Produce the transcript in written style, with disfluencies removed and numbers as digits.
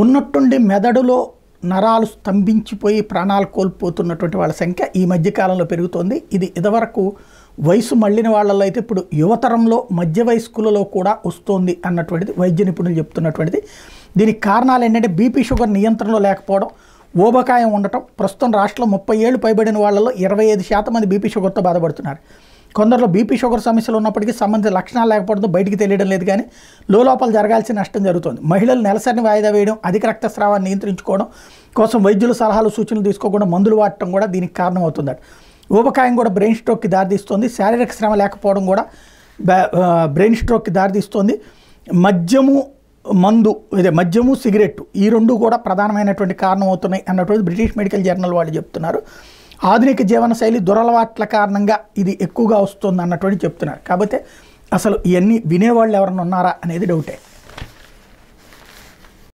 ఉన్నట్టుండి మెదడులో నరాలు స్తంభించిపోయి ప్రాణాలు కోల్పోతున్నటువంటి వాళ్ళ సంఖ్య ఈ మధ్యకాలంలో పెరుగుతోంది. ఇది ఇదివరకు వయసు మళ్ళిన వాళ్ళలో అయితే ఇప్పుడు యువతరంలో మధ్య వయస్కులలో కూడా వస్తోంది అన్నటువంటిది వైద్య నిపుణులు చెప్తున్నటువంటిది. దీనికి కారణాలు ఏంటంటే బీపీ షుగర్ నియంత్రణలో లేకపోవడం, ఊబకాయం ఉండటం. ప్రస్తుతం రాష్ట్రంలో 30 ఏళ్ళు పైబడిన వాళ్ళలో 25% మంది బీపీ షుగర్తో బాధపడుతున్నారు. కొందరిలో బీపీ షుగర్ సమస్యలు ఉన్నప్పటికీ సంబంధించిన లక్షణాలు లేకపోవడంతో బయటికి తెలియడం లేదు, కానీ లోపల జరగాల్సిన నష్టం జరుగుతుంది. మహిళలు నెలసరిని వాయిదా వేయడం, అధిక రక్తస్రావాన్ని నియంత్రించుకోవడం కోసం వైద్యుల సలహాలు సూచనలు తీసుకోకుండా మందులు వాడటం కూడా దీనికి కారణమవుతుందట. ఊబకాయం కూడా బ్రెయిన్ స్ట్రోక్కి దారితీస్తుంది. శారీరక శ్రమ లేకపోవడం కూడా బ్రెయిన్ స్ట్రోక్కి దారితీస్తుంది. మద్యము సిగరెట్టు ఈ రెండు కూడా ప్రధానమైనటువంటి కారణం అవుతున్నాయి అన్నటువంటి బ్రిటిష్ మెడికల్ జర్నల్ వాళ్ళు చెప్తున్నారు. ఆధునిక జీవనశైలి దురలవాట్ల కారణంగా ఇది ఎక్కువగా వస్తుంది అన్నటువంటి చెప్తున్నారు. కాకపోతే అసలు ఇవన్నీ వినేవాళ్ళు ఎవరన్నా ఉన్నారా అనేది డౌటే.